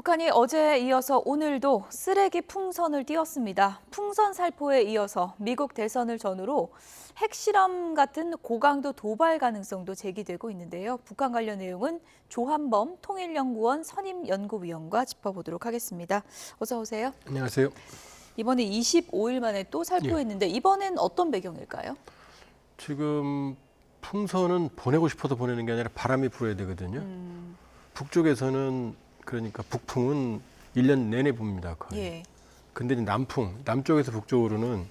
북한이 어제에 이어서 오늘도 쓰레기 풍선을 띄웠습니다. 풍선 살포에 이어서 미국 대선을 전후로 핵실험 같은 고강도 도발 가능성도 제기되고 있는데요. 북한 관련 내용은 조한범 통일연구원 선임연구위원과 짚어보도록 하겠습니다. 어서 오세요. 안녕하세요. 이번에 25일 만에 또 살포했는데 이번엔 어떤 배경일까요? 지금 풍선은 보내고 싶어서 보내는 게 아니라 바람이 불어야 되거든요. 북쪽에서는 그러니까 북풍은 1년 내내 붑니다. 거의. 예. 근데 이제 남쪽에서 북쪽으로는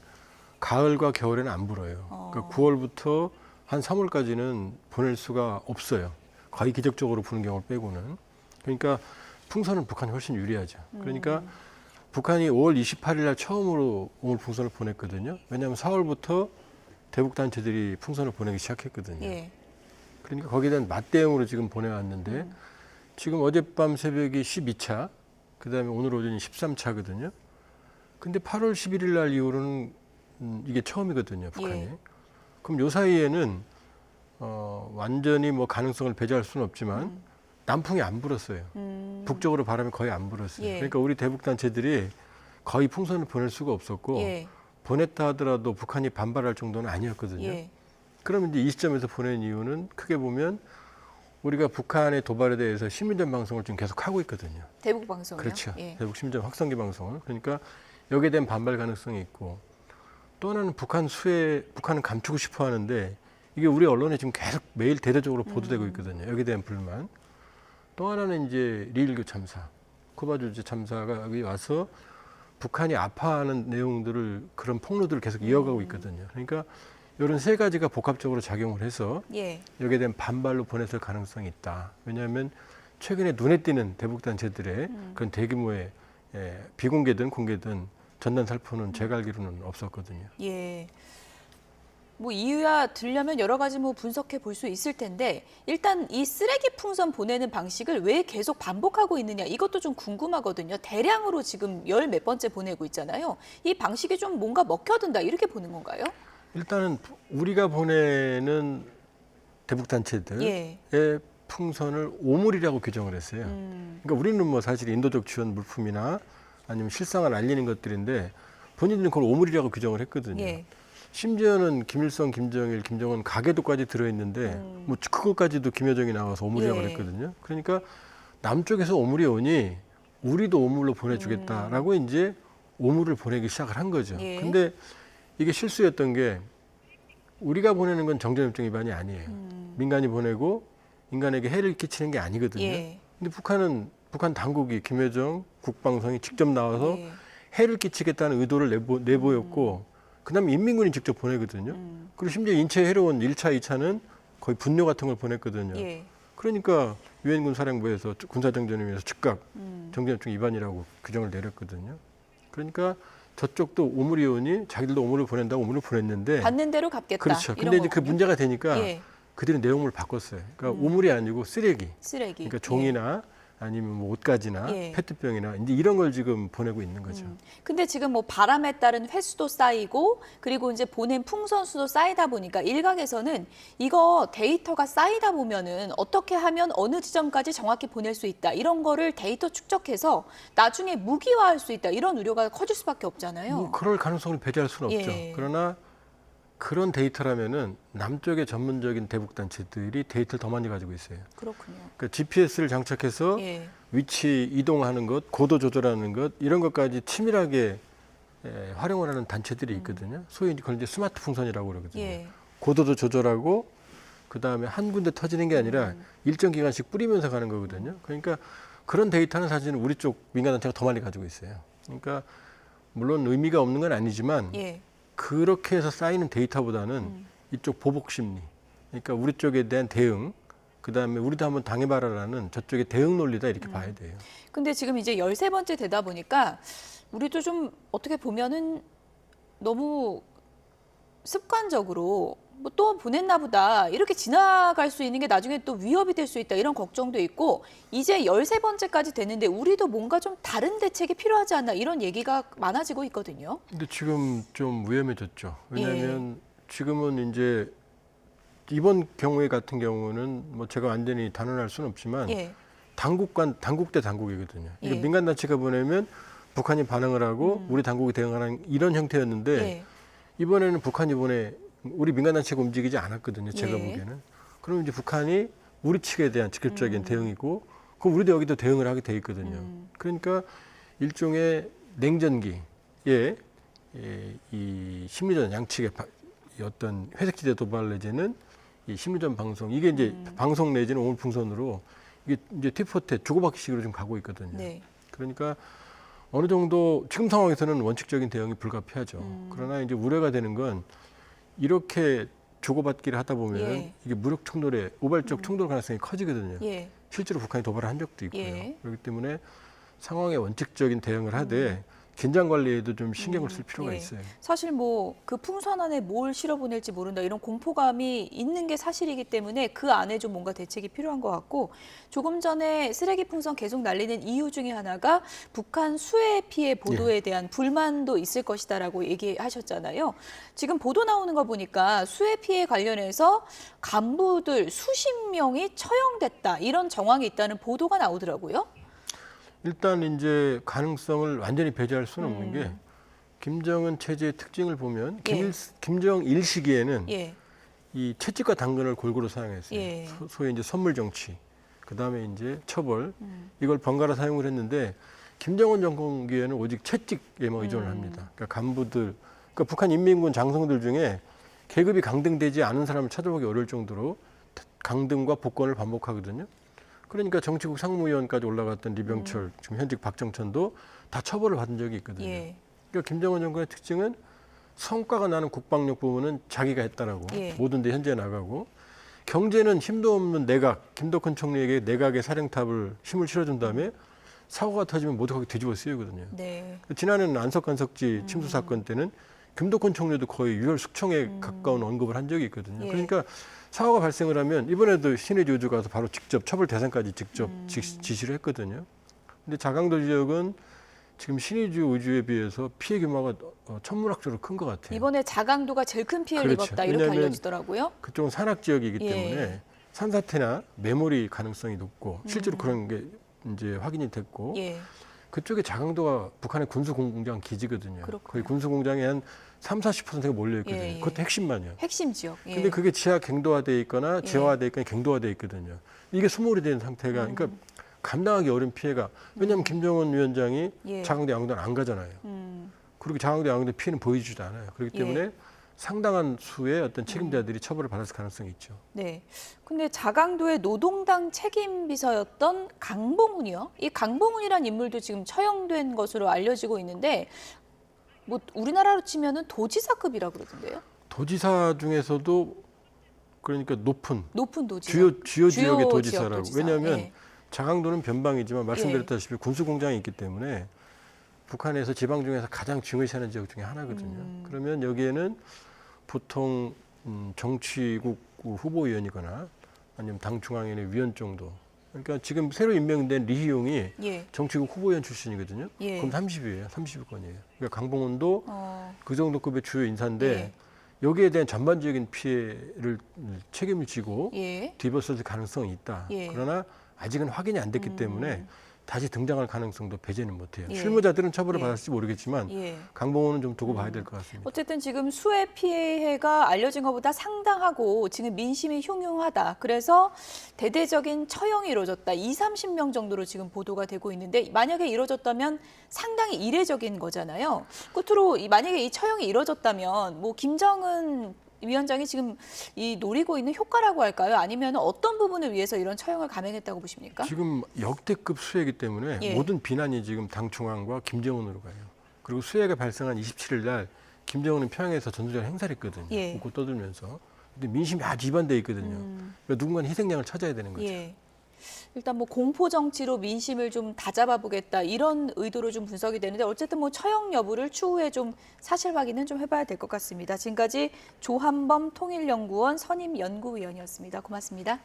가을과 겨울에는 안 불어요. 그러니까 9월부터 한 3월까지는 보낼 수가 없어요. 거의 기적적으로 부는 경우를 빼고는. 그러니까 풍선은 북한이 훨씬 유리하죠. 그러니까 북한이 5월 28일 날 처음으로 오물 풍선을 보냈거든요. 왜냐하면 4월부터 대북 단체들이 풍선을 보내기 시작했거든요. 예. 그러니까 거기에 대한 맞대응으로 지금 보내왔는데 지금 어젯밤 새벽이 12차, 그다음에 오늘 오전이 13차거든요. 근데 8월 11일 날 이후로는 이게 처음이거든요, 북한이. 예. 그럼 요 사이에는 완전히 뭐 가능성을 배제할 수는 없지만 남풍이 안 불었어요. 북쪽으로 바람이 거의 안 불었어요. 예. 그러니까 우리 대북 단체들이 거의 풍선을 보낼 수가 없었고 예. 보냈다 하더라도 북한이 반발할 정도는 아니었거든요. 예. 그러면 이제 이 시점에서 보낸 이유는 크게 보면 우리가 북한의 도발에 대해서 시민전 방송을 지금 계속 하고 있거든요. 대북 방송이요? 그렇죠. 예. 대북 시민전 확성기 방송을. 그러니까 여기에 대한 반발 가능성이 있고 또 하나는 북한은 감추고 싶어 하는데 이게 우리 언론에 지금 계속 매일 대대적으로 보도되고 있거든요. 여기에 대한 불만. 또 하나는 이제 리일교 참사, 쿠바 주재 참사가 여기 와서 북한이 아파하는 내용들을 그런 폭로들을 계속 이어가고 있거든요. 그러니까 이런 세 가지가 복합적으로 작용을 해서 예. 여기에 대한 반발로 보냈을 가능성이 있다. 왜냐하면 최근에 눈에 띄는 대북 단체들의 그런 대규모의 비공개든 공개든 전단 살포는 제가 알기로는 없었거든요. 예. 뭐 이유야 들려면 여러 가지 뭐 분석해 볼 수 있을 텐데 일단 이 쓰레기 풍선 보내는 방식을 왜 계속 반복하고 있느냐 이것도 좀 궁금하거든요. 대량으로 지금 열 몇 번째 보내고 있잖아요. 이 방식이 좀 뭔가 먹혀든다 이렇게 보는 건가요? 일단은 우리가 보내는 대북 단체들의 예. 풍선을 오물이라고 규정을 했어요. 그러니까 우리는 뭐 사실 인도적 지원 물품이나 아니면 실상을 알리는 것들인데 본인들은 그걸 오물이라고 규정을 했거든요. 예. 심지어는 김일성, 김정일, 김정은 가계도까지 들어있는데 뭐 그것까지도 김여정이 나와서 오물이라고 예. 그랬거든요. 그러니까 남쪽에서 오물이 오니 우리도 오물로 보내주겠다라고 이제 오물을 보내기 시작을 한 거죠. 예. 근데 이게 실수였던 게 우리가 보내는 건 정전협정 위반이 아니에요. 민간이 보내고 인간에게 해를 끼치는 게 아니거든요. 예. 근데 북한 당국이 김여정 국방성이 직접 나와서 예. 해를 끼치겠다는 의도를 내보였고 그다음에 인민군이 직접 보내거든요. 그리고 심지어 인체에 해로운 1차, 2차는 거의 분뇨 같은 걸 보냈거든요. 예. 그러니까 유엔군 사령부에서 군사정전을 위해서 즉각 정전협정 위반이라고 규정을 내렸거든요. 그러니까 저쪽도 오물이 오니 자기들도 오물을 보낸다고 오물을 보냈는데 받는 대로 갚겠다. 그렇죠. 이런 근데 이제 그 거군요. 문제가 되니까 예. 그들이 내용을 바꿨어요. 그러니까 오물이 아니고 쓰레기. 쓰레기. 그러니까 종이나 아니면 뭐 옷가지나 예. 페트병이나 이제 이런 걸 지금 보내고 있는 거죠. 근데 지금 뭐 바람에 따른 횟수도 쌓이고 그리고 이제 보낸 풍선 수도 쌓이다 보니까 일각에서는 이거 데이터가 쌓이다 보면은 어떻게 하면 어느 지점까지 정확히 보낼 수 있다 이런 거를 데이터 축적해서 나중에 무기화할 수 있다 이런 우려가 커질 수밖에 없잖아요. 뭐 그럴 가능성을 배제할 수는 없죠. 예. 그러나 그런 데이터라면은 남쪽의 전문적인 대북 단체들이 데이터를 더 많이 가지고 있어요. 그렇군요. 그러니까 GPS를 장착해서 예. 위치 이동하는 것, 고도 조절하는 것 이런 것까지 치밀하게 활용을 하는 단체들이 있거든요. 소위 그걸 이제 스마트 풍선이라고 그러거든요. 예. 고도도 조절하고 그 다음에 한 군데 터지는 게 아니라 일정 기간씩 뿌리면서 가는 거거든요. 그러니까 그런 데이터는 사실은 우리 쪽 민간 단체가 더 많이 가지고 있어요. 그러니까 물론 의미가 없는 건 아니지만 예. 그렇게 해서 쌓이는 데이터보다는 이쪽 보복 심리, 그러니까 우리 쪽에 대한 대응, 그 다음에 우리도 한번 당해봐라라는 저쪽의 대응 논리다 이렇게 봐야 돼요. 근데 지금 이제 13번째 되다 보니까 우리도 좀 어떻게 보면은 너무 습관적으로 뭐 또 보냈나 보다 이렇게 지나갈 수 있는 게 나중에 또 위협이 될 수 있다 이런 걱정도 있고 이제 13번째까지 됐는데 우리도 뭔가 좀 다른 대책이 필요하지 않나 이런 얘기가 많아지고 있거든요. 근데 지금 좀 위험해졌죠. 왜냐하면 지금은 이제 이번 경우에 같은 경우는 뭐 제가 완전히 단언할 수는 없지만 예. 당국 대 당국이거든요. 이게 예. 민간 단체가 보내면 북한이 반응을 하고 우리 당국이 대응하는 이런 형태였는데 예. 이번에는 북한이 우리 민간 단체가 움직이지 않았거든요. 제가 예. 보기에는. 그러면 이제 북한이 우리 측에 대한 직접적인 대응이고, 그럼 우리도 여기도 대응을 하게 돼 있거든요. 그러니까 일종의 냉전기에 이 심리전 양측의 이 어떤 회색지대 도발 내지는 이 심리전 방송, 이게 이제 방송 내지는 오물풍선으로 이게 이제 튀포태 주고받기식으로 좀 가고 있거든요. 네. 그러니까 어느 정도 지금 상황에서는 원칙적인 대응이 불가피하죠. 그러나 이제 우려가 되는 건 이렇게 주고받기를 하다 보면 예. 이게 무력 충돌에 우발적 충돌 가능성이 커지거든요. 예. 실제로 북한이 도발을 한 적도 있고요. 예. 그렇기 때문에 상황에 원칙적인 대응을 하되 긴장 관리에도 좀 신경을 쓸 필요가 예. 있어요. 사실 뭐 그 풍선 안에 뭘 실어 보낼지 모른다 이런 공포감이 있는 게 사실이기 때문에 그 안에 좀 뭔가 대책이 필요한 것 같고, 조금 전에 쓰레기 풍선 계속 날리는 이유 중에 하나가 북한 수해 피해 보도에 대한 불만도 있을 것이다라고 얘기하셨잖아요. 지금 보도 나오는 거 보니까 수해 피해 관련해서 간부들 수십 명이 처형됐다 이런 정황이 있다는 보도가 나오더라고요. 일단 이제 가능성을 완전히 배제할 수는 없는 게 김정은 체제의 특징을 보면 예. 김정일 시기에는 예. 이 채찍과 당근을 골고루 사용했어요. 예. 소위 이제 선물 정치, 그 다음에 이제 처벌, 이걸 번갈아 사용을 했는데 김정은 정권기에는 오직 채찍에만 의존을 합니다. 그러니까 간부들, 그러니까 북한 인민군 장성들 중에 계급이 강등되지 않은 사람을 찾아보기 어려울 정도로 강등과 복권을 반복하거든요. 그러니까 정치국 상무위원까지 올라갔던 리병철, 지금 현직 박정천도 다 처벌을 받은 적이 있거든요. 예. 그러니까 김정은 정권의 특징은 성과가 나는 국방력 부분은 자기가 했다라고 예. 모든 데 현재 나가고, 경제는 힘도 없는 내각, 김덕헌 총리에게 내각의 사령탑을 힘을 실어준 다음에 사고가 터지면 모두 뒤집어 쓰이거든요. 네. 지난해는 안석관석지 침수 사건 때는 김덕헌 총리도 거의 유혈 숙청에 가까운 언급을 한 적이 있거든요. 예. 그러니까 사고가 발생을 하면 이번에도 신의주 우주 가서 바로 직접 처벌 대상까지 직접 지시를 했거든요. 근데 자강도 지역은 지금 신의주 우주에 비해서 피해 규모가 천문학적으로 큰 것 같아요. 이번에 자강도가 제일 큰 피해를 그렇죠. 입었다 이렇게 왜냐하면 알려지더라고요. 그쪽은 산악 지역이기 예. 때문에 산사태나 메모리 가능성이 높고 실제로 그런 게 이제 확인이 됐고, 예. 그쪽에 자강도가 북한의 군수공장 기지거든요. 그렇군요. 거의 군수공장에 한 30~40%가 몰려있거든요. 예, 예. 그것도 핵심만이요. 핵심 지역. 예. 근데 그게 지하 갱도화돼 있거나 지하화돼 있거나 갱도화돼 있거든요. 이게 소몰이 된 상태가, 그러니까 감당하기 어려운 피해가, 왜냐하면 김정은 위원장이 예. 자강도 양도는 안 가잖아요. 그리고 자강도 양도 피해는 보여주지도 않아요. 그렇기 때문에 예. 상당한 수의 어떤 책임자들이 처벌을 받을 가능성이 있죠. 네. 근데 자강도의 노동당 책임 비서였던 강봉훈이요. 이 강봉훈이란 인물도 지금 처형된 것으로 알려지고 있는데, 뭐 우리나라로 치면은 도지사급이라 그러던데요. 도지사 중에서도 그러니까 높은 도지사. 주요 지역의 지역 도지사라고. 도지사. 왜냐하면 예. 자강도는 변방이지만 말씀드렸다시피 군수공장이 있기 때문에 북한에서 지방 중에서 가장 중요시하는 지역 중에 하나거든요. 그러면 여기에는 보통 정치국 후보위원이거나 아니면 당 중앙위원회 위원 정도. 그러니까 지금 새로 임명된 리희용이 예. 정치국 후보위원 출신이거든요. 예. 그럼 30위예요. 30위권이에요. 그러니까 강봉원도 그 정도 급의 주요 인사인데 예. 여기에 대한 전반적인 피해를 책임을 지고 예. 뒤집었을 가능성이 있다. 예. 그러나 아직은 확인이 안 됐기 때문에 다시 등장할 가능성도 배제는 못해요. 예. 실무자들은 처벌을 예. 받을지 모르겠지만 예. 강봉원은 좀 두고 봐야 될 것 같습니다. 어쨌든 지금 수해 피해가 알려진 것보다 상당하고 지금 민심이 흉흉하다. 그래서 대대적인 처형이 이루어졌다. 20~30명 정도로 지금 보도가 되고 있는데, 만약에 이루어졌다면 상당히 이례적인 거잖아요. 끝으로 만약에 이 처형이 이루어졌다면 뭐 김정은 위원장이 지금 이 노리고 있는 효과라고 할까요? 아니면 어떤 부분을 위해서 이런 처형을 감행했다고 보십니까? 지금 역대급 수해이기 때문에 예. 모든 비난이 지금 당 중앙과 김정은으로 가요. 그리고 수해가 발생한 27일 날 김정은은 평양에서 전술적 행사를 했거든요. 예. 웃고 떠들면서. 근데 민심이 아주 이반돼 있거든요. 그러니까 누군가는 희생양을 찾아야 되는 거죠. 예. 일단 뭐 공포 정치로 민심을 좀 다잡아 보겠다 이런 의도로 좀 분석이 되는데, 어쨌든 뭐 처형 여부를 추후에 좀 사실 확인은 좀 해봐야 될 것 같습니다. 지금까지 조한범 통일연구원 선임 연구위원이었습니다. 고맙습니다.